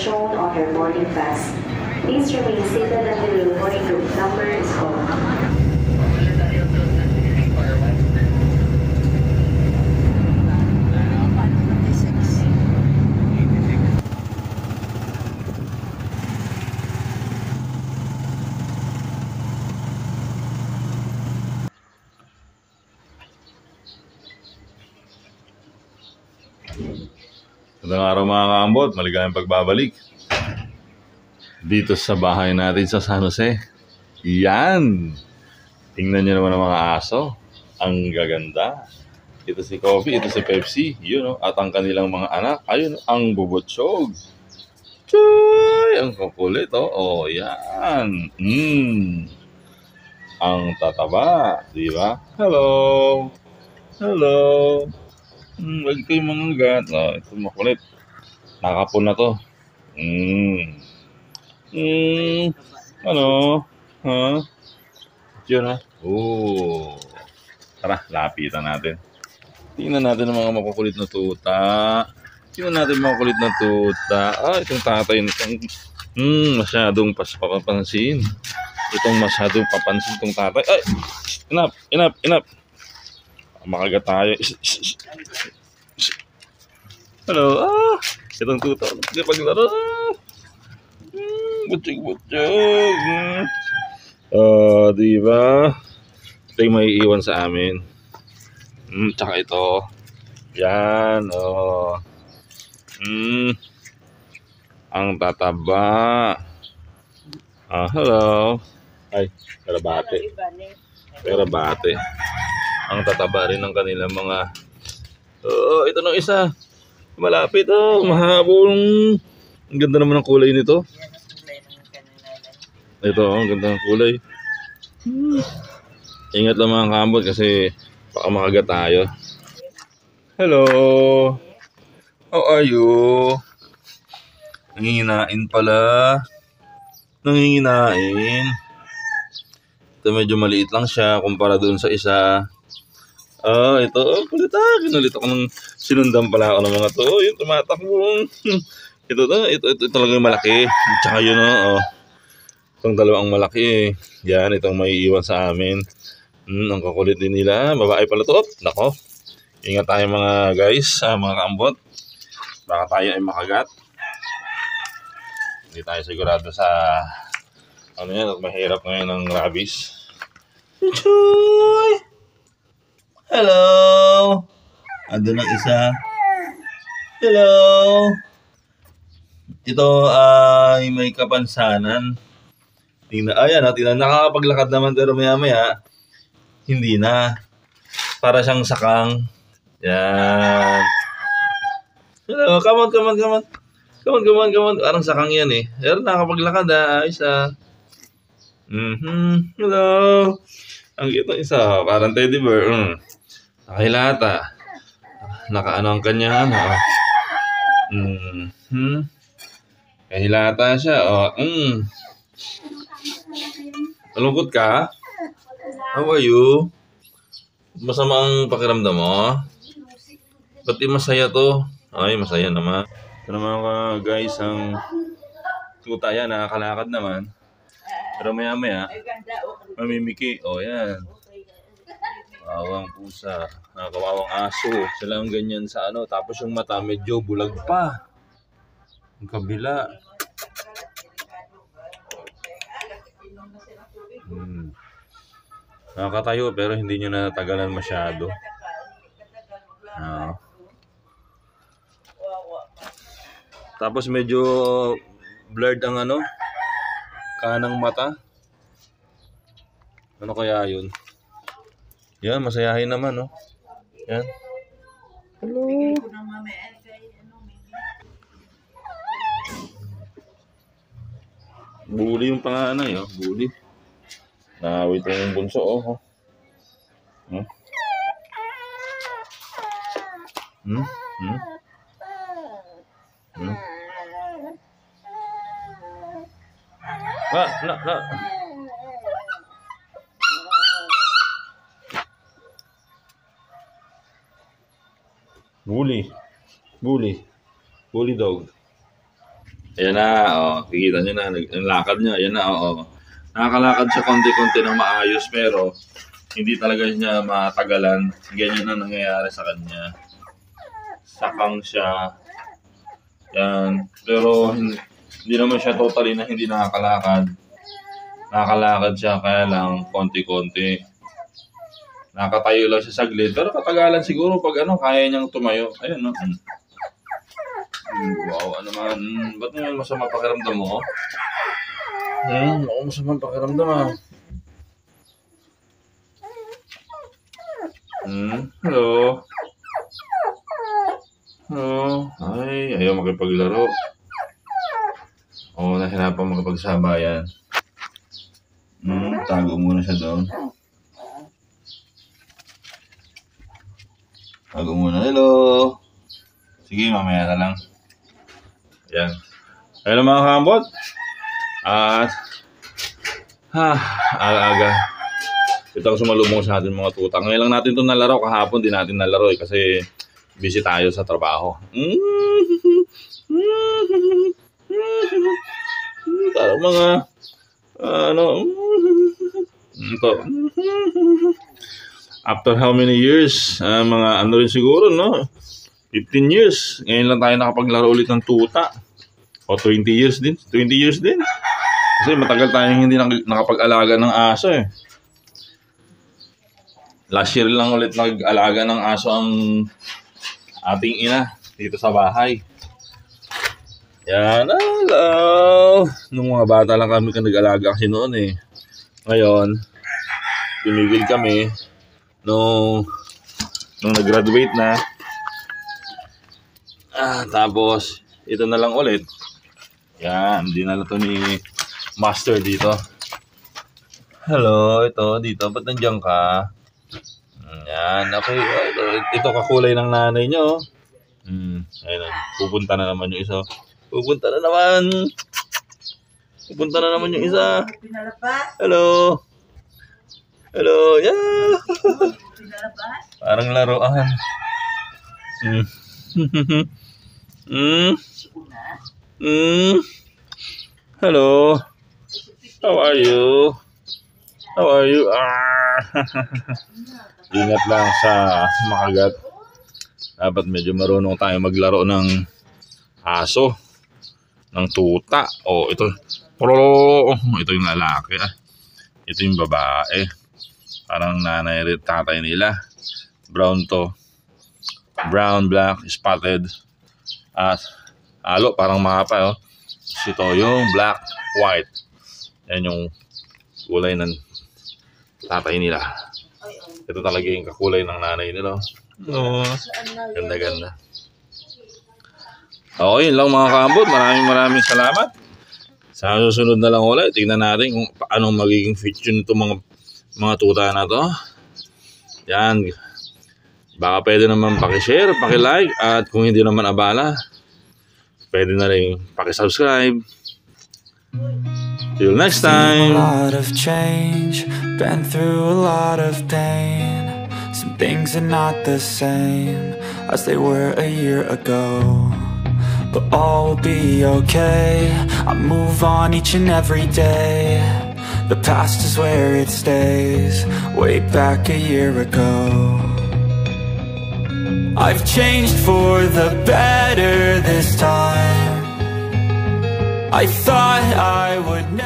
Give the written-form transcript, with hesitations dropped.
shown on your boarding pass. Please remain seated until your boarding group number is called. Magandang araw mga kaambot, maligayang pagbabalik dito sa bahay natin sa San Jose. Yan! Tingnan nyo naman ang mga aso. Ang gaganda. Ito si Coffee, ito si Pepsi, yun, at ang kanilang mga anak. Ayun, ang bubutsog. Choy! Ang kukulit, oh, yan. Ang tataba, di ba? Hello! Hello! Wag kayong manganggat. Ito makulit. Nakapon na to. Ano? Ha? Yun ha? Oh. Tara, lapitan natin. Tingnan natin ang mga makukulit na tuta. Tingnan natin mga kulit na tuta. Itong tatay nitong masyadong papansin. Itong masyadong papansin itong tatay. Ay! Enough! Makagat tayo. Hello. Itong tuta. Paglaro. Butchog. Diba? Ito yung may iwan sa amin. Tsaka ito. Yan. Ang tataba. Hello. Ay, karabate. Ang tataba rin ng kanilang mga... ito nung isa. Malapit, mahabong. Ang ganda naman ng kulay nito. Ito, ang ganda ng kulay. Ingat lang mga kaambot kasi baka makagat tayo. Hello. How are you? Nanginginain pala. Ito medyo maliit lang siya kumpara doon sa isa. Ito, kulit kinulit ako ng sinundan pala ako ng mga to. Yung tumatakbo. Ito talagang malaki. Tsaka yun, itong dalawang malaki. Yan, itong may iwan sa amin. Ang kakulit din nila. Babae pala to. Nako. Ingat tayo mga guys, mga kaambot. Baka tayo ay makagat. Hindi tayo sigurado sa mahirap ngayon ng rabies. Chuy! Hello! Andun ang isa. Hello! Ito ay may kapansanan. Tingnan, nakakapaglakad naman pero maya hindi na. Para siyang sakang. Yan. Hello, come on. Parang sakang yan eh. Pero nakakapaglakad isa. Hello. Ang ito isa, parang teddy bear. Nakahilata. Nakaano ang kanya, Kahilata siya, Malungkot ka? How are you? Masama ang pakiramdam mo? Ba't masaya to? Ay, masaya naman. Ito naman guys, ang tuta yan, nakakalakad naman. Pero maya, mamimiki. Yan. Kawawang pusa, kawawang aso. Sila ang ganyan sa tapos yung mata medyo bulag pa. Ang kabila. Nakakatayo pero hindi nyo natagalan masyado. Tapos medyo blurred ang kanang mata. Ano kaya yun? Yan, masayahin naman, Yan. Hello. Bully yung panganay, bully. Nawit yung bunso, Na. Bully dog. Ayan na, kikita nyo na, ang lakad niya, ayan na, Nakakalakad siya konti-konti ng maayos, pero hindi talaga niya matagalan. Ganyan na nangyayari sa kanya. Sakang siya. Yan. Pero hindi naman siya totally na hindi nakakalakad. Nakakalakad siya, kaya lang konti-konti. Nakatayo lang siya saglit, pero katagalan siguro pag kaya niyang tumayo. Ayun, no? Wow, naman. Ba't naman masama pakiramdam mo? Masama pakiramdam, Hello? Hello? Ay, ayaw makipaglaro. Nahirapan makipagsabayan. Tago muna siya doon. Tago muna. Hello? Sige, mamaya na lang. Ayan. Hello mga kambot. Aga. Ito ang sumalubong sa atin mga tuta. Ngayon lang natin ito nalaro. Kahapon di natin nalaro kasi busy tayo sa trabaho. Parang mga ito. After how many years? Mga rin siguro, no? 15 years. Ngayon lang tayo nakapaglaro ulit ng tuta. O 20 years din. 20 years din. Kasi matagal tayong hindi nakapag-alaga ng aso eh. Last year lang ulit nag-alaga ng aso ang ating ina dito sa bahay. Yan. Hello! Nung mga bata lang kami nag-alaga kasi noon eh. Ngayon, tumigil kami nung nag-graduate na. Tapos, ito na lang ulit. Yan, dinala to ni Master dito. Hello, ito, dito. Ba't nandiyan ka? Yan, okay. Ito kakulay ng nanay nyo. Ayun, pupunta na naman yung isa. Pupunta na naman yung isa. Hello. Hello, yeah. Parang laruan. Hello. How are you? Ingat lang sa makagat. Dapat medyo marunong tayo maglaro ng aso, ng tuta. Ito. Ito yung lalaki. Ito yung babae. Parang nanay rin tatay nila. Brown to. Brown, black, spotted. Halo, parang mapa. Ito yung black, white. Yan yung kulay ng tatay nila. Ito talaga yung kakulay ng nanay nila. Ganda-ganda. Okay, yun lang mga kambot. Maraming salamat. Sa susunod na lang ulit, tingnan natin kung paano magiging feature nito mga tuta na to. Yan. Baka pwede naman pakishare, pakilike, at kung hindi naman abala, pwede na rin pakisubscribe. Till next time. A lot of change, been through a lot of pain. Some things are not the same as they were a year ago, but all will be okay. I move on each and every day. The past is where it stays, way back a year ago. I've changed for the better this time. I thought I would never